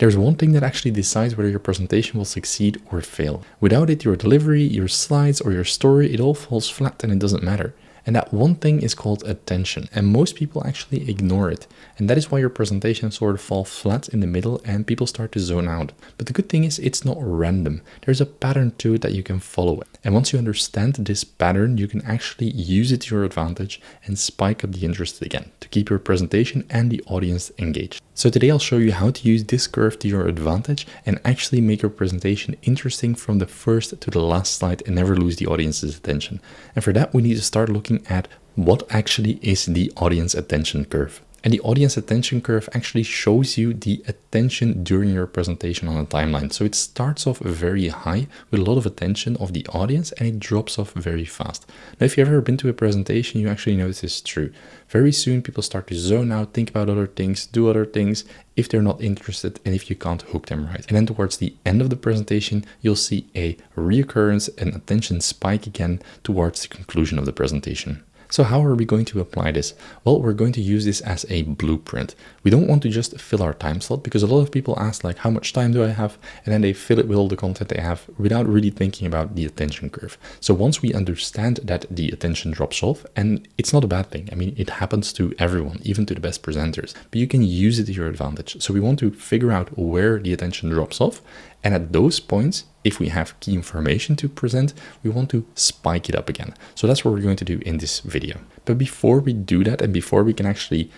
There's one thing that actually decides whether your presentation will succeed or fail. Without it, your delivery, your slides, or your story, it all falls flat and it doesn't matter. And that one thing is called attention, and most people actually ignore it. And that is why your presentation sort of falls flat in the middle and people start to zone out. But the good thing is it's not random. There's a pattern to it that you can follow. And once you understand this pattern, you can actually use it to your advantage and spike up the interest again to keep your presentation and the audience engaged. So today I'll show you how to use this curve to your advantage and actually make your presentation interesting from the first to the last slide and never lose the audience's attention. And for that, we need to start looking at what actually is the audience attention curve. And the audience attention curve actually shows you the attention during your presentation on a timeline. So it starts off very high with a lot of attention of the audience and it drops off very fast. Now, if you've ever been to a presentation, you actually know this is true. Very soon people start to zone out, think about other things, do other things if they're not interested and if you can't hook them right. And then towards the end of the presentation, you'll see a reoccurrence and attention spike again towards the conclusion of the presentation. So how are we going to apply this? Well, we're going to use this as a blueprint. We don't want to just fill our time slot because a lot of people ask like, how much time do I have? And then they fill it with all the content they have without really thinking about the attention curve. So once we understand that the attention drops off, and it's not a bad thing. I mean, it happens to everyone, even to the best presenters, but you can use it to your advantage. So we want to figure out where the attention drops off. And at those points, if we have key information to present, we want to spike it up again. So that's what we're going to do in this video. But before we do that, and before we can actually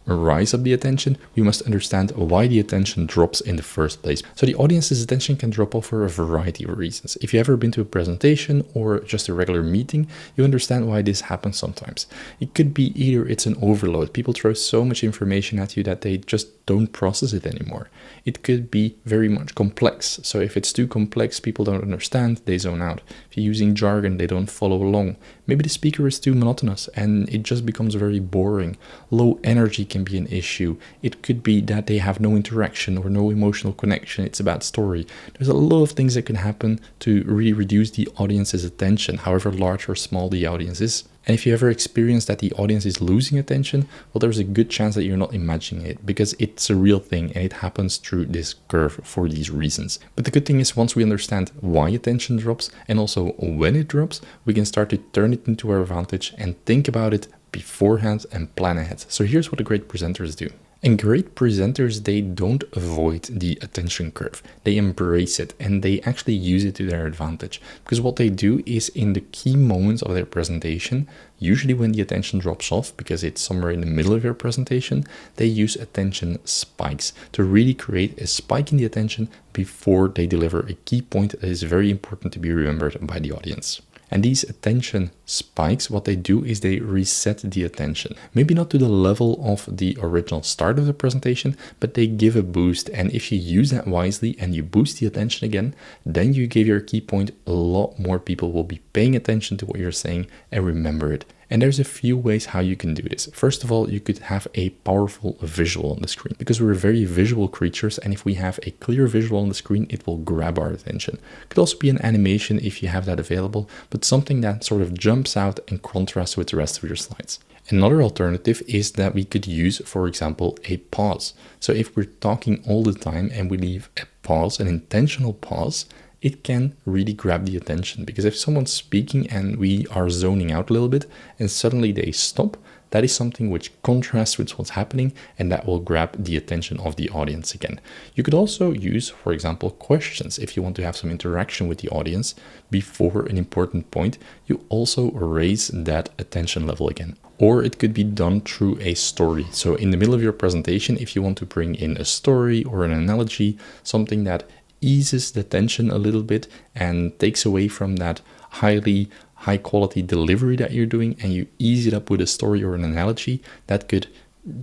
rise up the attention, we must understand why the attention drops in the first place. So the audience's attention can drop off for a variety of reasons. If you've ever been to a presentation or just a regular meeting, you understand why this happens sometimes. It could be either it's an overload. People throw so much information at you that they just don't process it anymore. It could be very much complex. So if it's too complex, people don't understand, they zone out. If you're using jargon, they don't follow along. Maybe the speaker is too monotonous and it just becomes very boring. Low energy can be an issue. It could be that they have no interaction or no emotional connection. It's a bad story. There's a lot of things that can happen to really reduce the audience's attention, however large or small the audience is. And if you ever experience that the audience is losing attention, well, there's a good chance that you're not imagining it because it's a real thing and it happens through this curve for these reasons. But the good thing is once we understand why attention drops and also when it drops, we can start to turn it into our advantage and think about it beforehand and plan ahead. So here's what the great presenters do. And great presenters, they don't avoid the attention curve. They embrace it and they actually use it to their advantage. Because what they do is in the key moments of their presentation, usually when the attention drops off, because it's somewhere in the middle of your presentation, they use attention spikes to really create a spike in the attention before they deliver a key point that is very important to be remembered by the audience. And these attention spikes, what they do is they reset the attention. Maybe not to the level of the original start of the presentation, but they give a boost. And if you use that wisely and you boost the attention again, then you give your key point. A lot more people will be paying attention to what you're saying and remember it. And there's a few ways how you can do this. First of all, you could have a powerful visual on the screen because we're very visual creatures. And if we have a clear visual on the screen, it will grab our attention. It could also be an animation if you have that available, but something that sort of jumps out and contrasts with the rest of your slides. Another alternative is that we could use, for example, a pause. So if we're talking all the time and we leave a pause, an intentional pause, it can really grab the attention, because if someone's speaking and we are zoning out a little bit and suddenly they stop, that is something which contrasts with what's happening and that will grab the attention of the audience again. You could also use, for example, questions. If you want to have some interaction with the audience before an important point, you also raise that attention level again. Or it could be done through a story. So in the middle of your presentation, if you want to bring in a story or an analogy, something that eases the tension a little bit and takes away from that high quality delivery that you're doing, and you ease it up with a story or an analogy, that could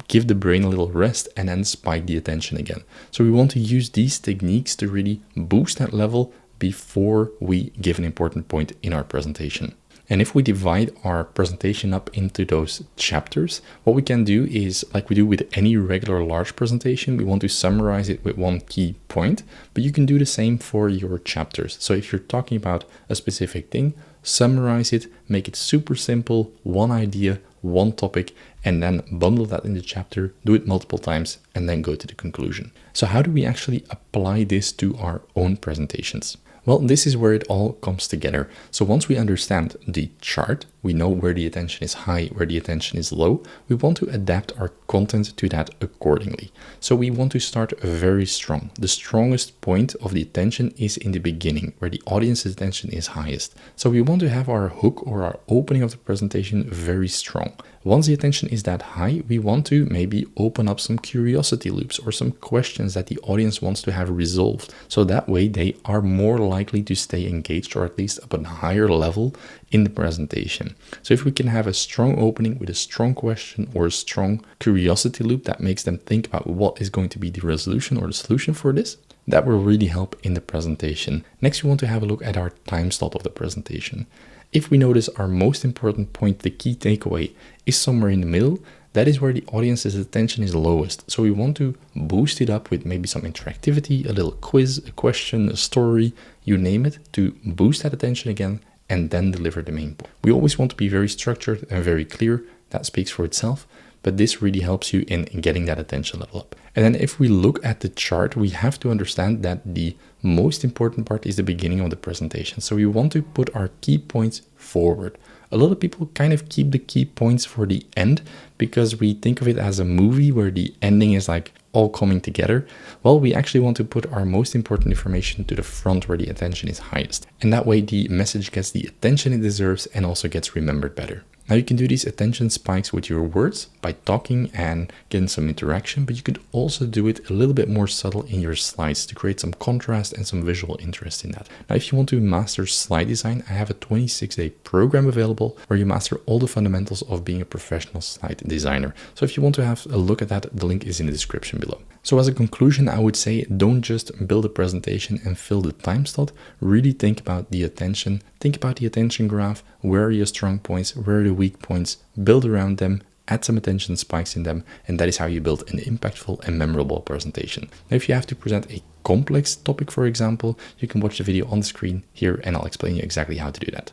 give the brain a little rest and then spike the attention again. So we want to use these techniques to really boost that level before we give an important point in our presentation. And if we divide our presentation up into those chapters, what we can do is, like we do with any regular large presentation, we want to summarize it with one key point, but you can do the same for your chapters. So if you're talking about a specific thing, summarize it, make it super simple, one idea, one topic, and then bundle that in the chapter, do it multiple times, and then go to the conclusion. So how do we actually apply this to our own presentations? Well, this is where it all comes together. So once we understand the chart, we know where the attention is high, where the attention is low, we want to adapt our content to that accordingly. So we want to start very strong. The strongest point of the attention is in the beginning, where the audience's attention is highest. So we want to have our hook or our opening of the presentation very strong. Once the attention is that high, we want to maybe open up some curiosity loops or some questions that the audience wants to have resolved. So that way they are more likely to stay engaged, or at least up at a higher level in the presentation. So if we can have a strong opening with a strong question or a strong curiosity loop that makes them think about what is going to be the resolution or the solution for this, that will really help in the presentation. Next, we want to have a look at our time slot of the presentation. If we notice our most important point, the key takeaway, is somewhere in the middle, that is where the audience's attention is lowest. So we want to boost it up with maybe some interactivity, a little quiz, a question, a story, you name it, to boost that attention again and then deliver the main point. We always want to be very structured and very clear. That speaks for itself, but this really helps you in getting that attention level up. And then if we look at the chart, we have to understand that the most important part is the beginning of the presentation. So we want to put our key points forward. A lot of people kind of keep the key points for the end because we think of it as a movie where the ending is like all coming together. Well, we actually want to put our most important information to the front where the attention is highest. And that way the message gets the attention it deserves and also gets remembered better. Now you can do these attention spikes with your words by talking and getting some interaction, but you could also do it a little bit more subtle in your slides to create some contrast and some visual interest in that. Now, if you want to master slide design, I have a 26-day program available where you master all the fundamentals of being a professional slide designer. So if you want to have a look at that, the link is in the description below. So as a conclusion, I would say don't just build a presentation and fill the time slot. Really think about the attention. Think about the attention graph. Where are your strong points? Where are the weak points? Build around them. Add some attention spikes in them. And that is how you build an impactful and memorable presentation. Now, if you have to present a complex topic, for example, you can watch the video on the screen here and I'll explain you exactly how to do that.